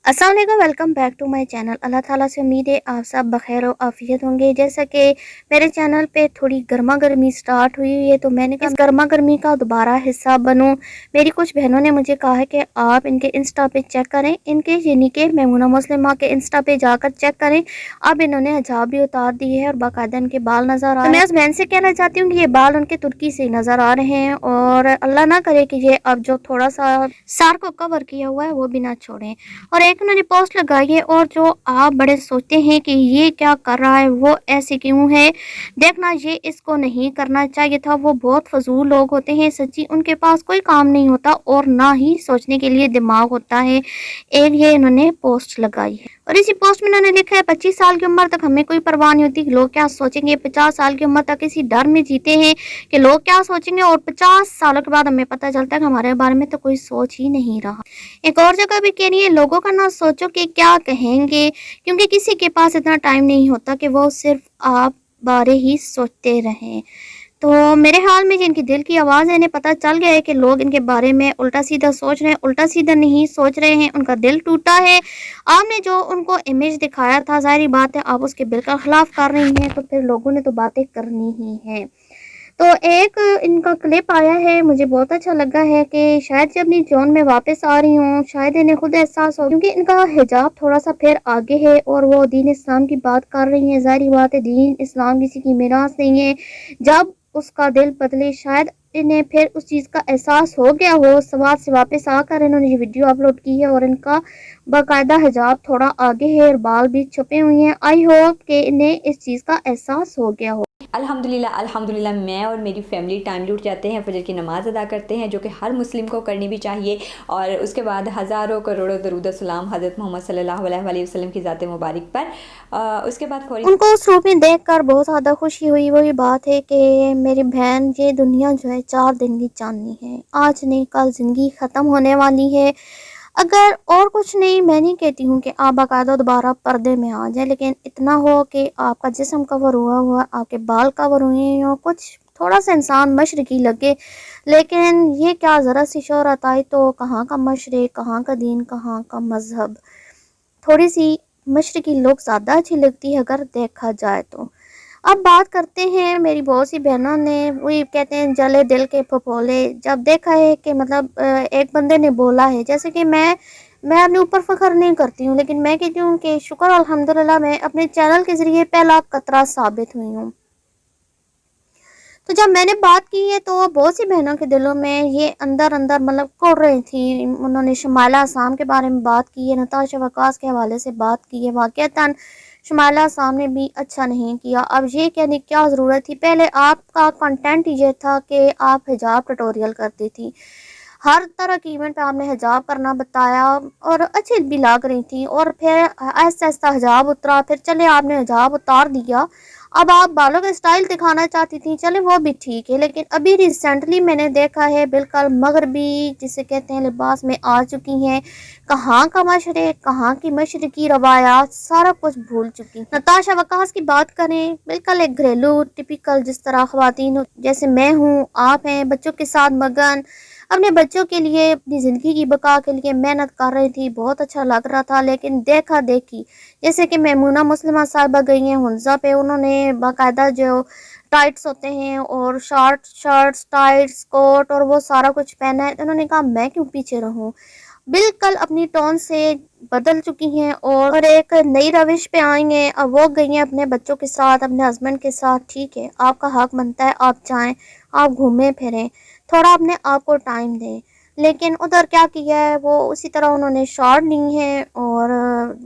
अस्सलाम वालेकुम, welcome back to my channel. अल्लाह ताला से उम्मीद है आप सब बखैर और आफियत होंगे। जैसा कि मेरे चैनल पे थोड़ी गर्मा गर्मी स्टार्ट हुई है तो मैंने कहा इस गर्मा गर्मी का दोबारा हिस्सा बनूं। मेरी कुछ बहनों ने मुझे कहा है कि आप इनके इंस्टा पे चेक करें, इनके यानी कि मेमूना मुस्लिमा के इंस्टा पे जाकर चेक करें। अब इन्होंने हिजाब भी उतार दी है और बाकायदा इनके बाल नज़र आ रहे हैं। तो मैं उस बहन से कहना चाहती हूँ कि ये बाल उनके तुर्की से नज़र आ रहे हैं और अल्लाह ना करे कि ये अब जो थोड़ा सा सर को कवर किया हुआ है वो भी ना छोड़ें। और एक उन्होंने पोस्ट लगाई है, और जो आप बड़े सोचते हैं कि ये क्या कर रहा है, वो ऐसे क्यों है, देखना ये इसको नहीं करना चाहिए था। वो बहुत फजूल लोग होते हैं, सच्ची उनके पास कोई काम नहीं होता और ना ही सोचने के लिए दिमाग होता है। एक ये इन्होंने पोस्ट लगाई है और इसी पोस्ट में इन्होंने लिखा है 25 साल की उम्र तक हमें कोई परवाह नहीं होती कि लोग क्या सोचेंगे। 50 साल की उम्र तक इसी डर में जीते हैं कि लोग क्या सोचेंगे, और 50 सालों के बाद हमें पता चलता है कि हमारे बारे में तो कोई सोच ही नहीं रहा। एक और जगह भी कह रही है, लोगों का ना सोचो कि क्या कहेंगे, क्योंकि किसी के पास इतना टाइम नहीं होता कि वो सिर्फ आप बारे ही सोचते रहें। तो मेरे हाल में जिनकी दिल की आवाज़ है, इन्हें पता चल गया है कि लोग इनके बारे में उल्टा सीधा सोच रहे हैं, उल्टा सीधा नहीं सोच रहे हैं, उनका दिल टूटा है। आपने जो उनको इमेज दिखाया था, ज़ाहिर बात है आप उसके बिल्कुल खिलाफ कर रही हैं, तो फिर लोगों ने तो बातें करनी ही हैं। तो एक इनका क्लिप आया है, मुझे बहुत अच्छा लगा है कि शायद जब अपनी जोन में वापस आ रही हूँ, शायद इन्हें खुद एहसास हो, क्योंकि इनका हिजाब थोड़ा सा फिर आगे है और वो दीन इस्लाम की बात कर रही हैं। ज़ाहिर बात है दीन इस्लाम किसी की मीरास नहीं है। जब उसका दिल बदले, शायद इन्हें फिर उस चीज़ का एहसास हो गया हो। सवाल से वापस आकर इन्होंने ये वीडियो अपलोड की है और इनका बाकायदा हिजाब थोड़ा आगे है और बाल भी छुपे हुए हैं। आई होप कि इन्हें इस चीज़ का एहसास हो गया हो। अल्हम्दुलिल्लाह अल्हम्दुलिल्लाह मैं और मेरी फ़ैमिली टाइम लूट जाते हैं, फजर की नमाज़ अदा करते हैं, जो कि हर मुस्लिम को करनी भी चाहिए। और उसके बाद हज़ारों करोड़ों दरूद सलाम हज़रत मोहम्मद सल्लल्लाहु अलैहि वसल्लम की ज़ात मुबारक पर। उसके बाद फौरी उनको उस रूप में देखकर बहुत ज़्यादा खुशी हुई। वही बात है कि मेरी बहन, ये दुनिया जो है 4 दिन की चांदनी है, आज नहीं कल ज़िंदगी ख़त्म होने वाली है। अगर और कुछ नहीं, मैं नहीं कहती हूँ कि आप बाकायदा दोबारा पर्दे में आ जाए, लेकिन इतना हो कि आपका जिस्म कवर हुआ हुआ, आपके बाल कवर हुए हो, कुछ थोड़ा सा इंसान मशरकी लगे। लेकिन ये क्या ज़रा सी शोहरत आई तो कहाँ का मशरक, कहाँ का दीन, कहाँ का मज़हब। थोड़ी सी मशरकी लोग ज़्यादा अच्छी लगती है अगर देखा जाए तो। अब बात करते हैं, मेरी बहुत सी बहनों ने वही कहते हैं जले दिल के फफोले, जब देखा है कि मतलब एक बंदे ने बोला है, जैसे कि मैं अपने ऊपर फ़ख्र नहीं करती हूँ, लेकिन मैं कहती हूँ कि शुक्र अल्हम्दुलिल्लाह मैं अपने चैनल के ज़रिए पहला कतरा साबित हुई हूँ। तो जब मैंने बात की है तो बहुत सी बहनों के दिलों में ये अंदर अंदर मतलब कोड़ रही थी। उन्होंने शमाइला आसाम के बारे में बात की है, नताशा वकास के हवाले से बात की है। वाक़तन शमाइला आसाम ने भी अच्छा नहीं किया। अब ये कहने की क्या ज़रूरत थी, पहले आपका कंटेंट ये था कि आप हिजाब ट्यूटोरियल करती थी, हर तरह की इवेंट पे आपने हिजाब करना बताया और अच्छी भी लग रही थी, और फिर आहिस्ता आहिस्ता हिजाब उतरा, फिर चले आपने हिजाब उतार दिया। अब आप बालों का स्टाइल दिखाना चाहती थी, चले वो भी ठीक है, लेकिन अभी रिसेंटली मैंने देखा है बिल्कुल मगरबी जिसे कहते हैं लिबास में आ चुकी हैं। कहाँ का मशरक, कहाँ की मशरकी रवायात, सारा कुछ भूल चुकी। नताशा वकास की बात करें, बिल्कुल एक घरेलू टिपिकल जिस तरह ख्वातीन जैसे मैं हूँ, आप हैं, बच्चों के साथ मगन, अपने बच्चों के लिए, अपनी ज़िंदगी की बका के लिए मेहनत कर रही थी। बहुत अच्छा लग रहा था, लेकिन देखा देखी जैसे कि मेमूना मुस्लिमा साहिबा गई हैं हुंजा पे, उन्होंने बाकायदा जो टाइट्स होते हैं और शॉर्ट शर्ट्स, टाइट्स, कोट और वो सारा कुछ पहना है। उन्होंने कहा मैं क्यों पीछे रहूं, बिल्कुल अपनी टोन से बदल चुकी हैं और एक नई रविश पे आई हैं। अब वो गई हैं अपने बच्चों के साथ, अपने हस्बैंड के साथ। ठीक है, आपका हक बनता है, आप जाएं, आप घूमें फिरें, थोड़ा अपने आप को टाइम दें। लेकिन उधर क्या किया है, वो उसी तरह उन्होंने शॉर्ट ली है और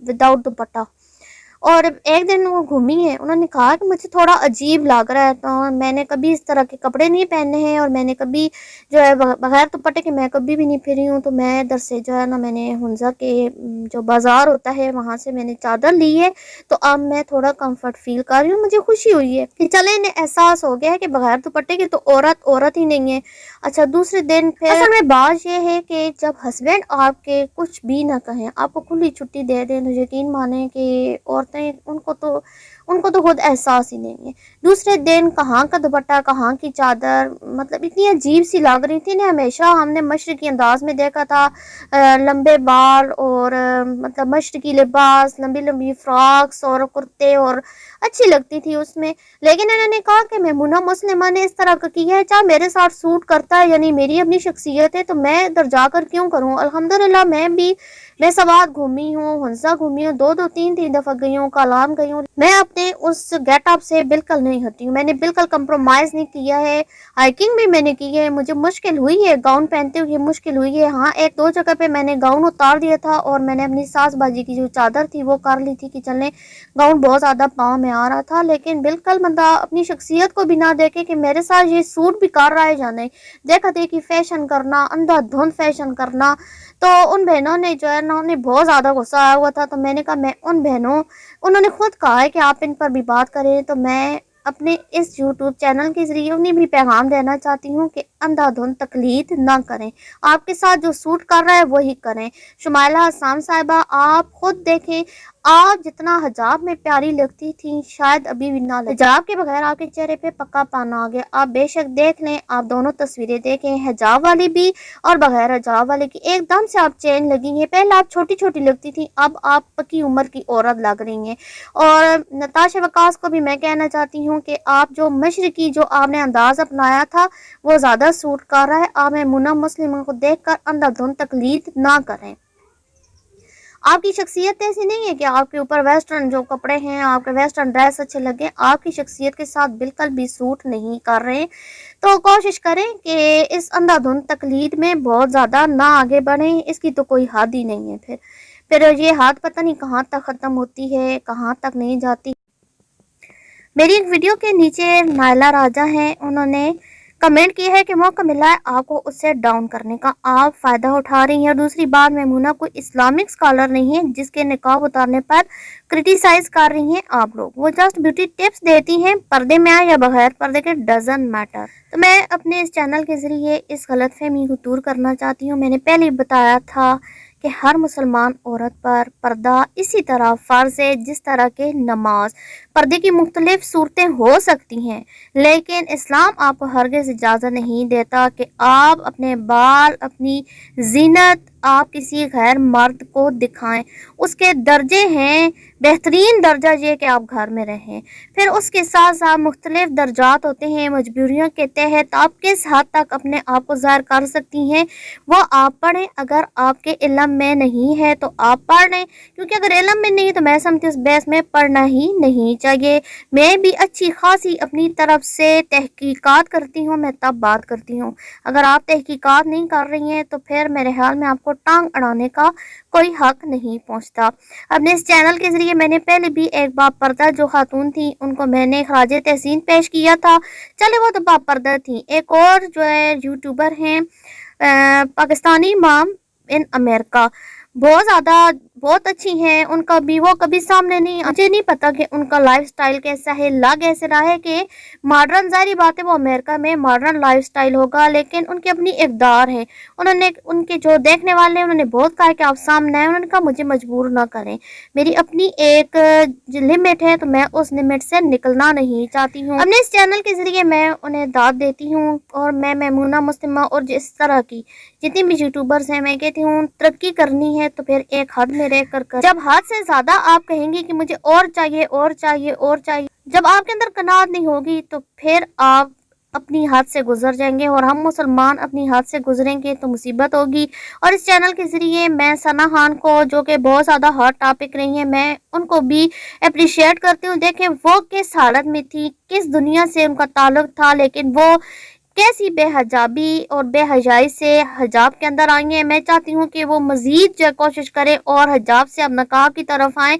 विदाउट दुपट्टा। और एक दिन वो घूमी है, उन्होंने कहा कि मुझे थोड़ा अजीब लग रहा है, तो मैंने कभी इस तरह के कपड़े नहीं पहने हैं और मैंने कभी जो है बगैर दुपट्टे के मैं कभी भी नहीं फिरी हूँ। तो मैं इधर से जो है ना, मैंने हुंजा के जो बाज़ार होता है वहाँ से मैंने चादर ली है, तो अब मैं थोड़ा कंफर्ट फील कर रही हूँ। मुझे खुशी हुई है कि चले इन्हें एहसास हो गया है कि बगैर दुपट्टे के तो औरत औरत ही नहीं है। अच्छा, दूसरे दिन फिर असल में बात यह है कि जब हस्बैंड आपके कुछ भी ना कहें, आपको खुली छुट्टी दे दें, तो यकीन माने कि औरतें होते हैं उनको तो खुद एहसास ही नहीं है। दूसरे दिन कहाँ का दुपट्टा, कहाँ की चादर, मतलब इतनी अजीब सी लग रही थी ना। हमेशा हमने मशरकी अंदाज में देखा था, लंबे बाल और मतलब मशरकी लिबास, लंबी लंबी फ्रॉक्स और कुर्ते, और अच्छी लगती थी उसमें। लेकिन इन्होंने कहा कि मेमूना मुस्लिमा ने इस तरह का किया है, चाहे मेरे साथ सूट करता है, यानी मेरी अपनी शख्सियत है, तो मैं इधर जाकर क्यों करूं। अल्हम्दुलिल्लाह मैं सवात घूमी हूँ, हंसा घूमी हूँ, दो तीन दफा गई हूँ, कालाम गई हूँ। मैं अपने उस गेटअप से बिल्कुल नहीं हटी हूँ, मैंने बिल्कुल कंप्रोमाइज नहीं किया है। हाइकिंग भी मैंने की है, मुझे मुश्किल हुई है, गाउन पहनते हुए मुश्किल हुई है। हाँ, एक दो जगह पे मैंने गाउन उतार दिया था और मैंने अपनी सास बाजी की जो चादर थी वो कर ली थी कि चलने, गाउन बहुत ज्यादा पाँव में आ रहा था। लेकिन बिल्कुल बंदा अपनी शख्सियत को भी ना देखे कि मेरे साथ ये सूट भी कर रहा है या नहीं, देखा देखी फैशन करना, अंधाधुंध फैशन करना। तो उन बहनों ने जो है ना, उन्हें बहुत ज़्यादा गुस्सा आया हुआ था। तो मैंने कहा मैं उन बहनों, उन्होंने खुद कहा है कि आप इन पर भी बात करें, तो मैं अपने इस यूट्यूब चैनल के ज़रिए उन्हें भी पैगाम देना चाहती हूँ कि अंधाधुंध तकलीद ना करें, आपके साथ जो सूट कर रहा है वही करें। शुमाइला हसन साहिबा, आप खुद देखें, आप जितना हिजाब में प्यारी लगती थी शायद अभी भी ना लगे। हिजाब के बगैर आपके चेहरे पे पक्का पाना आ गया। आप बेशक देख लें, आप दोनों तस्वीरें देखें, हिजाब वाली भी और बगैर हिजाब वाले की, एकदम से आप चेंज लगी हैं। पहले आप छोटी छोटी लगती थी, अब आप पक्की उम्र की औरत लग रही हैं। और नताशा वकास को भी मैं कहना चाहती हूँ कि आप जो मशरकी जो आपने अंदाज अपनाया था वो ज़्यादा सूट कर रहा है। आप मेमूना मुस्लिमा को देख कर अंधाधुंध तकलीद ना करें। आपकी शख्सियत ऐसी नहीं है कि आपके ऊपर वेस्टर्न जो कपड़े हैं, आपके वेस्टर्न ड्रेस अच्छे लगे, आपकी शख्सियत के साथ बिल्कुल भी सूट नहीं कर रहे। तो कोशिश करें कि इस अंधाधुंध तकलीद में बहुत ज़्यादा ना आगे बढ़ें, इसकी तो कोई हद ही नहीं है। फिर ये हाथ पता नहीं कहाँ तक ख़त्म होती है, कहाँ तक नहीं जाती। मेरी एक वीडियो के नीचे नायला राजा हैं, उन्होंने कमेंट किया है कि मौका मिला है आपको उससे डाउन करने का, आप फ़ायदा उठा रही हैं। और दूसरी बात, मेमूना कोई इस्लामिक स्कॉलर नहीं है जिसके निकाब उतारने पर क्रिटिसाइज कर रही हैं आप लोग। वो जस्ट ब्यूटी टिप्स देती हैं, पर्दे में आए या बगैर पर्दे के डजंट मैटर। तो मैं अपने इस चैनल के ज़रिए इस गलतफहमी को दूर करना चाहती हूँ। मैंने पहले बताया था कि हर मुसलमान औरत पर पर्दा इसी तरह फ़र्ज है जिस तरह के नमाज। पर्दे की मुख्तलिफ सूरतें हो सकती हैं, लेकिन इस्लाम आपको हरगिज़ इजाज़त नहीं देता कि आप अपने बाल, अपनी जीनत आप किसी गैर मर्द को दिखाएं। उसके दर्जे हैं, बेहतरीन दर्जा ये कि आप घर में रहें। फिर उसके साथ साथ मुख्तलिफ दर्जात होते हैं, मजबूरियों के तहत आप किस हद तक अपने आप को ज़ाहिर कर सकती हैं वो आप पढ़ें। अगर आपके इल्म में नहीं है तो आप पढ़ लें, क्योंकि अगर इल्म में नहीं तो मैं समझती हूँ उस बेस में पढ़ना ही नहीं चाहिए। मैं भी अच्छी खासी अपनी तरफ से तहकीकात करती हूँ, मैं तब बात करती हूँ। अगर आप तहकीकात नहीं कर रही हैं तो फिर मेरे ख्याल में आपको टांग अड़ाने का कोई हक नहीं पहुँचता। अपने इस चैनल के ज़रिए मैंने पहले भी एक बापर्दा जो खातून थी उनको मैंने खराज तहसीन पेश किया था, चले वो तो बापर्दा थी। एक और जो है यूट्यूबर हैं पाकिस्तानी माम इन अमेरिका, बहुत अच्छी हैं, उनका भी वो कभी सामने नहीं, मुझे नहीं पता कि उनका लाइफस्टाइल कैसा है, लग ऐसे रहा है कि मॉडर्न, ज़ाहिर बात है वो अमेरिका में मॉडर्न लाइफस्टाइल होगा, लेकिन उनकी अपनी इक़दार है। उन्होंने, उनके जो देखने वाले हैं उन्होंने बहुत कहा कि आप सामने आए, उन्होंने कहा मुझे मजबूर ना करें, मेरी अपनी एक लिमिट है तो मैं उस लिमिट से निकलना नहीं चाहती हूँ। अपने इस चैनल के ज़रिए मैं उन्हें दाद देती हूँ और मैं मेमूना मुस्लिमा और जिस तरह की जितनी भी यूट्यूबर्स हैं मैं कहती हूँ तरक्की करनी है तो फिर एक हद में रह कर जब हद से ज़्यादा आप कहेंगे कि मुझे और चाहिए और चाहिए और चाहिए, जब आपके अंदर कनात नहीं होगी तो फिर आप अपनी हद से गुजर जाएंगे और हम मुसलमान अपनी हद से गुजरेंगे तो मुसीबत होगी। और इस चैनल के ज़रिए मैं सना खान को, जो कि बहुत ज़्यादा हॉट टॉपिक रही है, मैं उनको भी अप्रिशिएट करती हूँ। देखें वो किस हालत में थी, किस दुनिया से उनका ताल्लुक था, लेकिन वो कैसी बेहजाबी और बेहजाई से हिजाब के अंदर आई हैं। मैं चाहती हूँ कि वो मज़ीद जो कोशिश करें और हिजाब से अब नकाब की तरफ आएँ।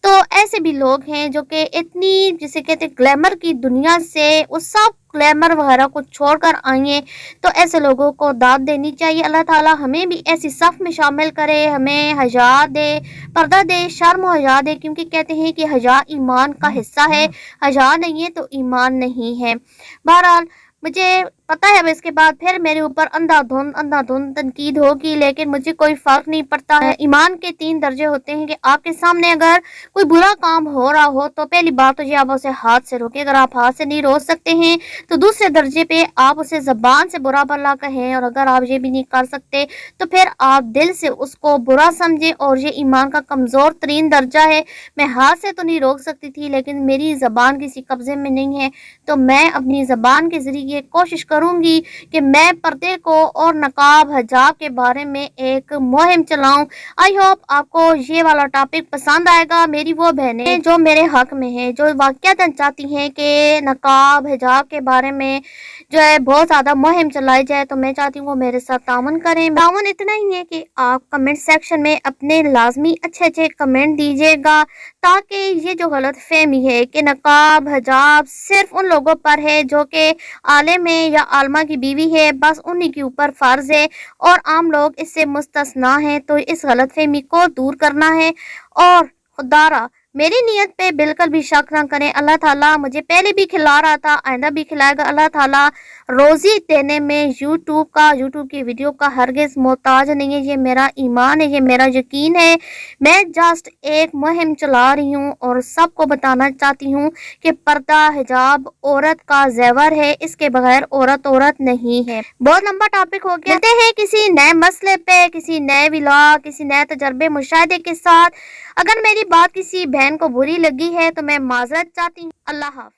तो ऐसे भी लोग हैं जो कि इतनी, जिसे कहते हैं ग्लैमर की दुनिया से, उस सब ग्लैमर वगैरह को छोड़कर आई हैं, तो ऐसे लोगों को दाद देनी चाहिए। अल्लाह ताला हमें भी ऐसी सफ़ में शामिल करे, हमें हया दे, पर्दा दे, शर्म हया दे, क्योंकि कहते हैं कि हया ईमान का हिस्सा है, हया नहीं है तो ईमान नहीं है। बहरहाल मुझे पता है अब इसके बाद फिर मेरे ऊपर अंधाधुंध तनकीद होगी, लेकिन मुझे कोई फर्क नहीं पड़ता है। ईमान के 3 दर्जे होते हैं कि आपके सामने अगर कोई बुरा काम हो रहा हो तो पहली बात तो ये आप उसे हाथ से रोकें। अगर आप हाथ से नहीं रोक सकते हैं तो दूसरे दर्जे पे आप उसे ज़बान से बुरा भला कहें, और अगर आप ये भी नहीं कर सकते तो फिर आप दिल से उसको बुरा समझें। और ये ईमान का कमज़ोर तरीन दर्जा है। मैं हाथ से तो नहीं रोक सकती थी, लेकिन मेरी ज़बान किसी कब्ज़े में नहीं है, तो मैं अपनी ज़बान के ज़रिए कोशिश करूँगी कि मैं पर्दे को और नकाब हिजाब के बारे में एक मुहिम चलाऊँ। आई होप आपको ये वाला टॉपिक पसंद आएगा। मेरी वो बहनें जो मेरे हक में हैं, जो वाक़ईतन चाहती हैं कि नकाब हिजाब के बारे में जो है बहुत ज़्यादा मुहिम चलाई जाए, तो मैं चाहती हूँ वो मेरे साथ ताउन करें। ताउन इतना ही है कि आप कमेंट सेक्शन में अपने लाजमी अच्छे कमेंट दीजिएगा, ताकि ये जो गलत फहमी है कि नकाब हिजाब सिर्फ उन लोगों पर है जो कि आलिम है या आलमा की बीवी है, बस उन्हीं के ऊपर फ़र्ज़ है और आम लोग इससे मुस्तस्ना हैं। तो इस गलत फहमी को दूर करना है। और खुदारा मेरी नीयत पे बिल्कुल भी शक ना करें। अल्लाह ताला मुझे पहले भी खिला रहा था, आइंदा भी खिलाएगा। अल्लाह ताला रोज़ी देने में यूट्यूब की वीडियो का हरगिज़ मोहताज नहीं है। ये मेरा ईमान है, ये मेरा यकीन है। मैं जस्ट एक मुहिम चला रही हूँ और सबको बताना चाहती हूँ कि पर्दा हिजाब औरत का ज़ेवर है, इसके बगैर औरत नहीं है। बहुत लंबा टॉपिक हो गया। मिलते हैं किसी नए मसले पे, किसी नए व्लॉग, किसी नए तजर्बे मुशाहिदे के साथ। अगर मेरी बात किसी बहन को बुरी लगी है तो मैं माजरत चाहती हूँ। अल्लाह हाफ़िज़।